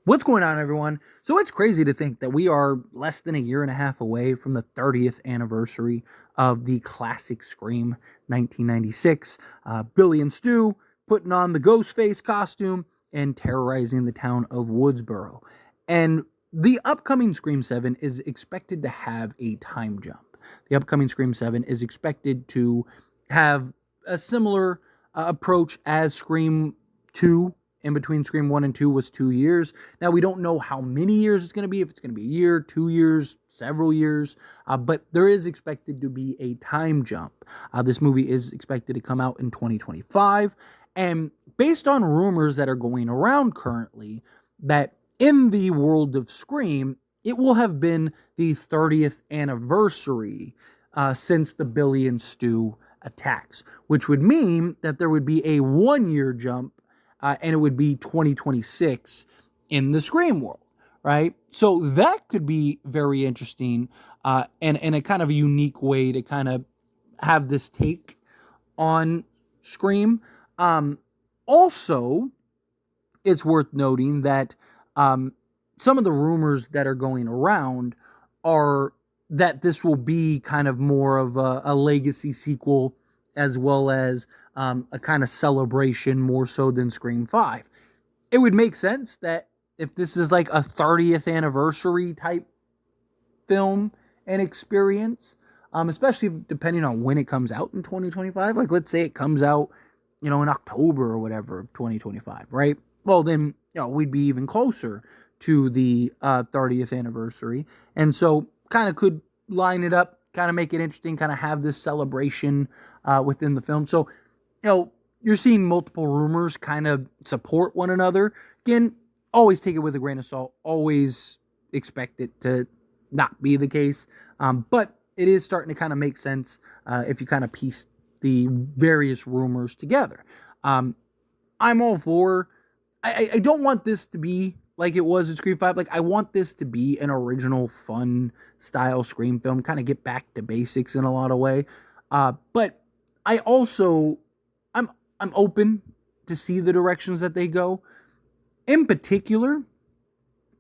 What's going on, everyone? So it's crazy to think that we are less than a year and a half away from the 30th anniversary of the classic Scream 1996. Billy and Stu putting on the Ghostface costume and terrorizing the town of Woodsboro. And the upcoming Scream 7 is expected to have a time jump. The upcoming Scream 7 is expected to have a similar approach as Scream 2. In between Scream 1 and 2 was 2 years. Now, we don't know how many years it's going to be, if it's going to be a year, 2 years, several years, but there is expected to be a time jump. This movie is expected to come out in 2025, and based on rumors that are going around currently, that in the world of Scream, it will have been the 30th anniversary since the Billy and Stu attacks, which would mean that there would be a 1 year jump and it would be 2026 in the Scream world, right? So that could be very interesting and a kind of a unique way to kind of have this take on Scream. Also, it's worth noting that some of the rumors that are going around are that this will be kind of more of a legacy sequel as well as a kind of celebration more so than Scream 5. It would make sense that if this is like a 30th anniversary type film and experience, especially depending on when it comes out in 2025, like let's say it comes out, in October or whatever of 2025, right? Well, then, we'd be even closer to the 30th anniversary. And so kind of could line it up, kind of make it interesting, kind of have this celebration within the film. So, you're seeing multiple rumors kind of support one another. Again, always take it with a grain of salt. Always expect it to not be the case. But it is starting to kind of make sense if you kind of piece the various rumors together. I'm all for. I don't want this to be like it was in Scream 5. Like, I want this to be an original, fun style Scream film. Kind of get back to basics in a lot of way. But I also, I'm open to see the directions that they go. In particular,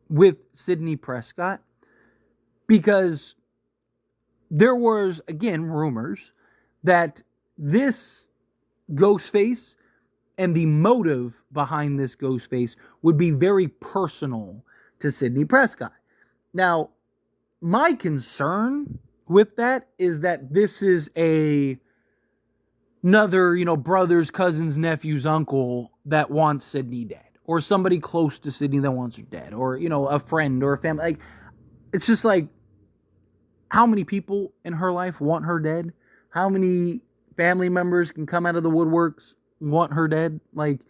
with Sidney Prescott, because there was, again, rumors that this Ghostface and the motive behind this Ghostface would be very personal to Sidney Prescott. Now, my concern with that is that this is another, brothers, cousins, nephews, uncle that wants Sidney dead, or somebody close to Sidney that wants her dead, or, a friend or a family. Like, it's just like, how many people in her life want her dead? How many family members can come out of the woodworks want her dead? Like,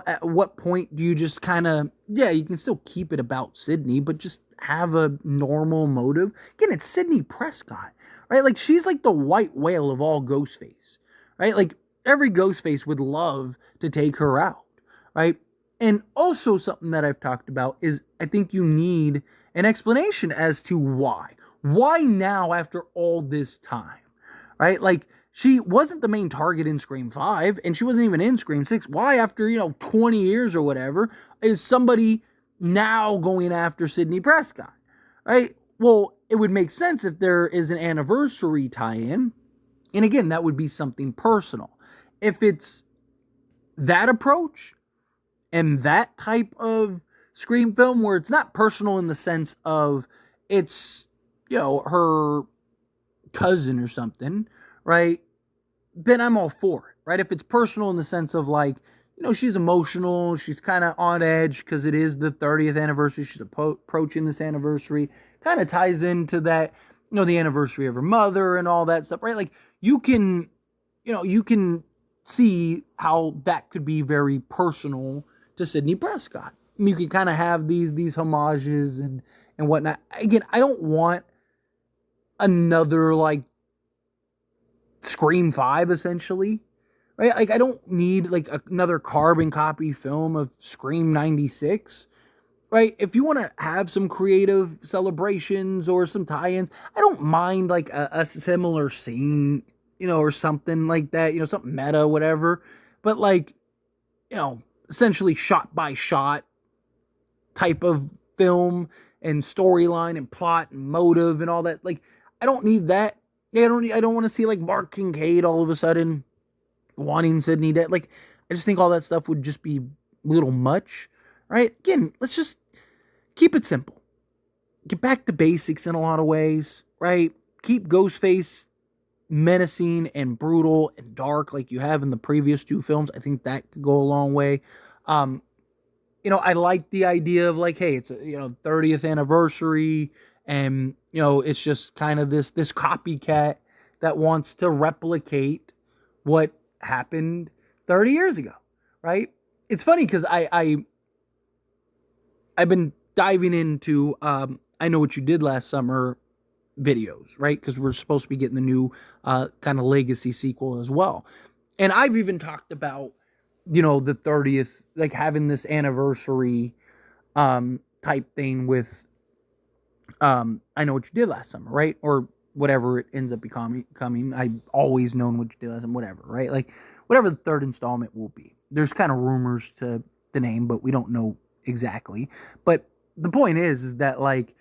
at what point do you just kind of, you can still keep it about Sidney, but just have a normal motive? Again, it's Sidney Prescott, right? Like, she's like the white whale of all Ghostface, right? Like, every Ghostface would love to take her out, right? And also something that I've talked about is I think you need an explanation as to why. Why now after all this time, right? Like, she wasn't the main target in Scream 5, and she wasn't even in Scream 6. Why, after, 20 years or whatever, is somebody now going after Sidney Prescott, right? Well, it would make sense if there is an anniversary tie-in, and again, that would be something personal. If it's that approach and that type of Scream film where it's not personal in the sense of it's, her cousin or something, right? Then I'm all for it, right? If it's personal in the sense of like, she's emotional, she's kind of on edge because it is the 30th anniversary, she's approaching this anniversary, kind of ties into that, the anniversary of her mother and all that stuff, right? Like, you can see how that could be very personal to Sidney Prescott. You can kind of have these homages and whatnot. Again, I don't want another like Scream 5 essentially, right? Like, I don't need like another carbon copy film of Scream 96, right? If you want to have some creative celebrations or some tie-ins, I don't mind like a similar scene, or something like that, something meta, whatever. But like, essentially shot by shot type of film and storyline and plot and motive and all that. Like, I don't need that. Yeah, I don't want to see like Mark Kincaid all of a sudden wanting Sydney dead. Like, I just think all that stuff would just be a little much, right? Again, let's just keep it simple. Get back to basics in a lot of ways, right? Keep Ghostface menacing and brutal and dark like you have in the previous two films. I think that could go a long way. Um, I like the idea of like, hey, it's a 30th anniversary, and it's just kind of this copycat that wants to replicate what happened 30 years ago, right? It's funny because I've been diving into I Know What You Did Last Summer videos, right? Because we're supposed to be getting the new kind of legacy sequel as well. And I've even talked about, the 30th, like having this anniversary type thing with I Know What You Did Last Summer, right? Or whatever it ends up becoming. I've always known what you did last summer, whatever, right? Like whatever the third installment will be. There's kind of rumors to the name, but we don't know exactly. But the point is that like,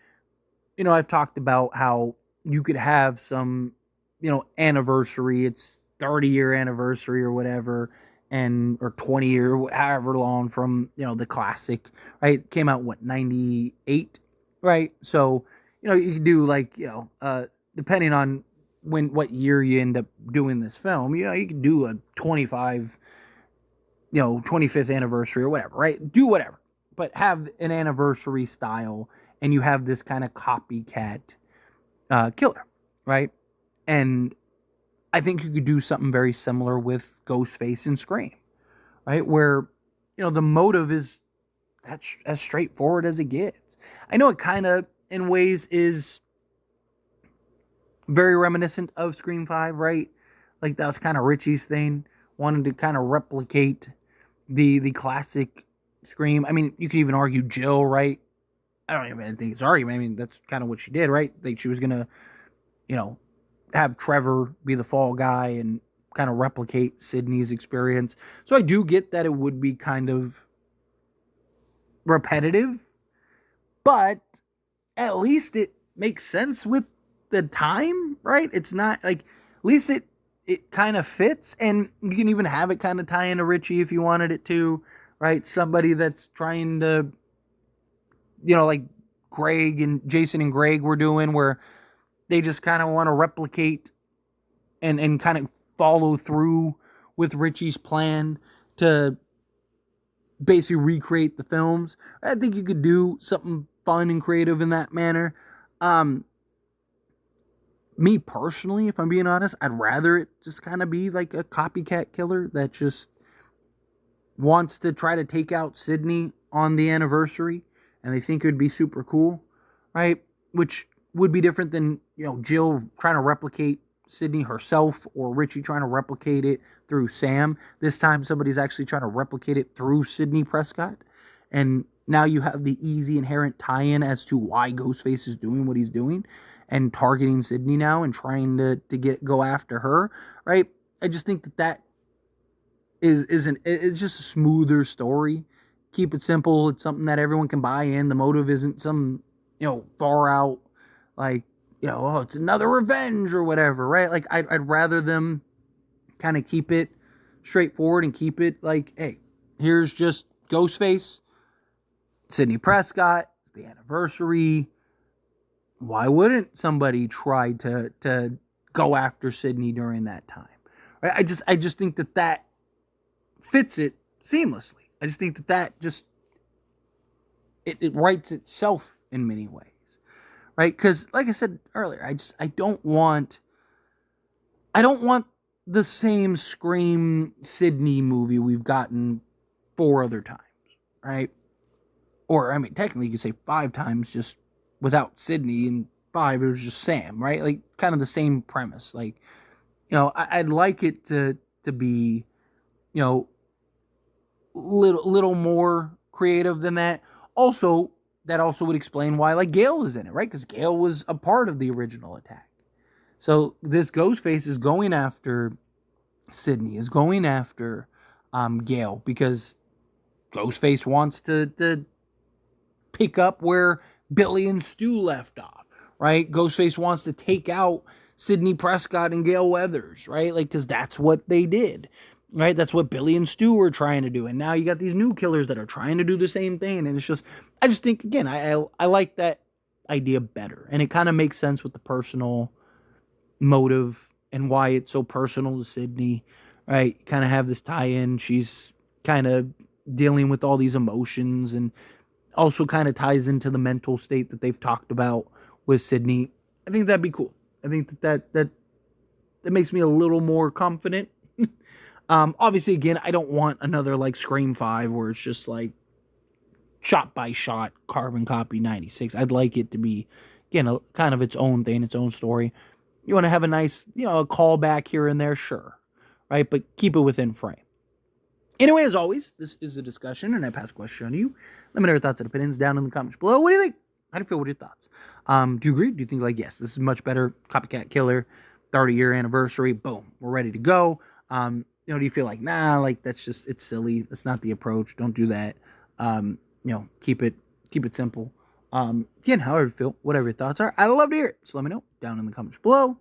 I've talked about how you could have some, anniversary. It's 30-year anniversary or whatever, or 20-year, however long from, the classic, right? It came out, 98, right? So, you could do like, depending on what year you end up doing this film, you could do a 25th anniversary or whatever, right? Do whatever, but have an anniversary style, and you have this kind of copycat killer, right? And I think you could do something very similar with Ghostface and Scream, right? Where, the motive is that's as straightforward as it gets. I know it kind of, in ways, is very reminiscent of Scream 5, right? Like that was kind of Richie's thing, wanting to kind of replicate the classic Scream. I mean, you could even argue Jill, right? I don't even think it's an argument. I mean, that's kind of what she did, right? Like she was gonna, have Trevor be the fall guy and kind of replicate Sydney's experience. So I do get that it would be kind of repetitive, but at least it makes sense with the time, right? It's not like, at least it kind of fits, and you can even have it kind of tie into Richie if you wanted it to, right? Somebody that's trying to, like Greg and Jason and Greg were doing, where they just kind of want to replicate and kind of follow through with Richie's plan to basically recreate the films. I think you could do something fun and creative in that manner. Me personally, if I'm being honest, I'd rather it just kind of be like a copycat killer that just wants to try to take out Sydney on the anniversary, and they think it would be super cool, right? Which would be different than, Jill trying to replicate Sydney herself, or Richie trying to replicate it through Sam. This time somebody's actually trying to replicate it through Sydney Prescott. And now you have the easy inherent tie-in as to why Ghostface is doing what he's doing and targeting Sydney now and trying to go after her, right? I just think that it's just a smoother story. Keep it simple. It's something that everyone can buy in. The motive isn't some, far out, like, oh, it's another revenge or whatever, right? Like, I'd rather them kind of keep it straightforward and keep it like, hey, here's just Ghostface, Sydney Prescott, it's the anniversary. Why wouldn't somebody try to go after Sydney during that time? Right? I just think that fits it seamlessly. I just think that just it writes itself in many ways. Right? Because like I said earlier, I don't want the same Scream Sydney movie we've gotten 4 other times, right? Or I mean, technically you could say 5 times just without Sydney, and 5 it was just Sam, right? Like kind of the same premise. Like, I'd like it to be, little more creative than that. Also, that also would explain why like Gale is in it, right? Because Gale was a part of the original attack. So this Ghostface is going after Sydney, is going after Gale, because Ghostface wants to pick up where Billy and Stu left off, right? Ghostface wants to take out Sidney Prescott and Gale Weathers, right? Like, because that's what they did, right? That's what Billy and Stu were trying to do. And now you got these new killers that are trying to do the same thing. And it's just, I just think, again, I like that idea better. And it kind of makes sense with the personal motive and why it's so personal to Sidney, right? Kind of have this tie-in. She's kind of dealing with all these emotions, and also kind of ties into the mental state that they've talked about with Sidney. I think that'd be cool. I think that makes me a little more confident. Obviously, again, I don't want another like Scream 5 where it's just like shot by shot carbon copy 96. I'd like it to be, again, a kind of its own thing, its own story. You want to have a nice, a callback here and there, sure, right? But keep it within frame. Anyway, as always, this is a discussion, and I pass the question on to you. Let me know your thoughts and opinions down in the comments below. What do you think? How do you feel? What are your thoughts? Do you agree? Do you think, like, yes, this is much better? Copycat Killer, 30-year anniversary, boom, we're ready to go. Do you feel like, nah, like, that's just, it's silly. That's not the approach. Don't do that. Keep it simple. Again, however you feel, whatever your thoughts are, I'd love to hear it. So let me know down in the comments below.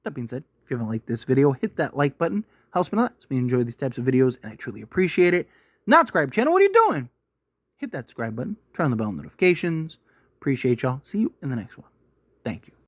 That being said, if you haven't liked this video, hit that like button. Helps me a lot. So we enjoy these types of videos, and I truly appreciate it. Not subscribe channel, what are you doing? Hit that subscribe button. Turn on the bell notifications. Appreciate y'all. See you in the next one. Thank you.